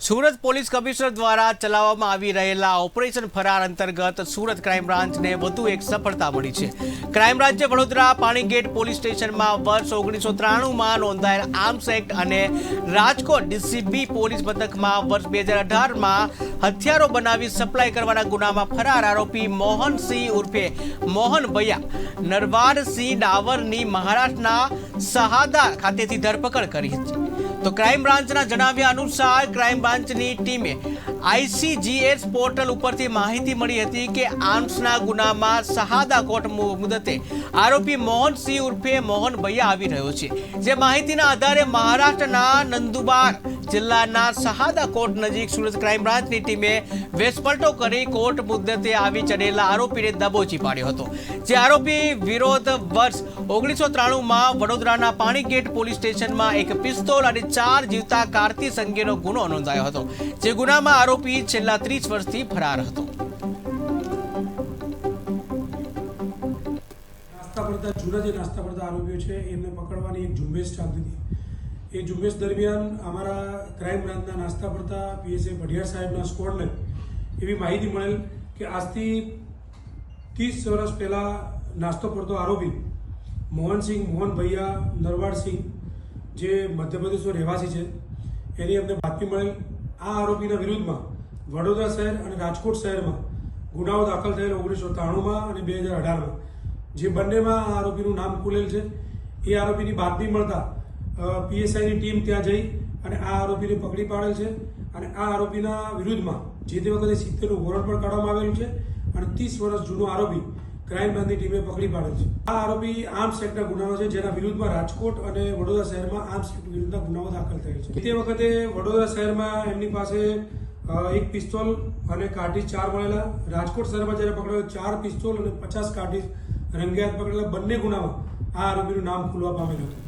Surat police commissioner દ્વારા ચલાવવામાં આવી રહેલા ઓપરેશન ફરાર અંતર્ગત સુરત ક્રાઇમ બ્રાન્ચને વધુ એક સફળતા મળી છે। ક્રાઇમ બ્રાન્ચે વડોદરા પાણીગેટ પોલીસ સ્ટેશનમાં વર્ષ 1993માં નોંધાયેલ આર્મ્સ એક્ટ અને રાજકોટ ડીસીબી પોલીસ મથકમાં વર્ષ 2018માં હથિયારો બનાવી સપ્લાય કરવાના ગુનામાં ફરાર આરોપી મોહનસિંહ ઉર્ફે મોહન ભૈયા નરવારસિંહ ડાવરની મહારાષ્ટ્રના શહાદા ખાતેથી ધરપકડ કરી હતી। તો ક્રાઇમ બ્રાન્ચના જણાવ્યા અનુસાર ક્રાઇમ બ્રાન્ચની ટીમે ICGS પોર્ટલ ઉપરથી માહિતી મળી હતી કે આર્મ્સના ગુનામાં શહાદા કોર્ટ મુદતે આરોપી મોહનસિંહ ઉર્ફે મોહન ભૈયા આવી રહ્યો છે। જે માહિતીના આધારે મહારાષ્ટ્રના નંદુબાર જિલ્લાના શહાદા કોર્ટ નજીક સુરત ક્રાઇમ બ્રાન્ચની ટીમે વેસપલટો કરી કોર્ટ મુદતે આવી ચડેલા આરોપીને દબોચી પાડ્યો હતો। જે આરોપી વિરોધ વર્ષ 1993માં વડોદરાના પાણીગેટ પોલીસ સ્ટેશનમાં એક પિસ્તોલ અને 4 જીવતા કારતીસ અંગેનો ગુનો નોંધાયો હતો। જે ગુનામાં આરોપી છેલ્લા 30 વર્ષથી ફરાર હતો। જૂના જે નાસ્તા પડતા આરોપીઓ છે એમને પકડવાની એક ઝુંબેશ ચાલતી હતી। એ ઝુંબેશ દરમિયાન અમારા ક્રાઇમ બ્રાન્ચના નાસ્તા પડતા PSI ભડિયાર સાહેબના સ્કોડને એવી માહિતી મળેલ કે આજથી 30 વર્ષ પહેલાં નાસ્તો પડતો આરોપી મોહનસિંહ મોહન ભૈયા નરવારસિંહ જે મધ્યપ્રદેશનો રહેવાસી છે એની અમને બાતમી મળેલ। આ આરોપીના વિરુદ્ધમાં વડોદરા શહેર અને રાજકોટ શહેરમાં ગુનાઓ દાખલ થયેલ 1993માં અને 2018માં જે બંનેમાં આ આરોપીનું નામ ખુલેલ છે। એ આરોપીની બાતમી મળતા PSIની ટીમ ત્યાં જઈ અને આ આરોપીને પકડી પાડેલ છે અને આ આરોપીના વિરુદ્ધમાં જે તે વખતે 70નું વોરંટ પણ કાઢવામાં આવેલું છે અને 30 વર્ષ જૂનો આરોપી ક્રાઇમ બ્રાન્ચની ટીમે પકડી પાડેલ છે। આ આરોપી આર્મ્સ એક્ટના ગુનાઓ છે જેના વિરુદ્ધમાં રાજકોટ અને વડોદરા શહેરમાં આર્મ્સ એક્ટ વિરુદ્ધના ગુનાઓ દાખલ થયેલ છે। તે વખતે વડોદરા શહેરમાં એમની પાસે એક પિસ્તોલ અને કાર્ટીજ 4 મળેલા। રાજકોટ શહેરમાં જ્યારે પકડેલા 4 પિસ્તોલ અને 50 કાર્ટીજ રંગેહાથ પકડેલા। બંને ગુનામાં આ આરોપીનું નામ ખુલવા પામેલું હતું।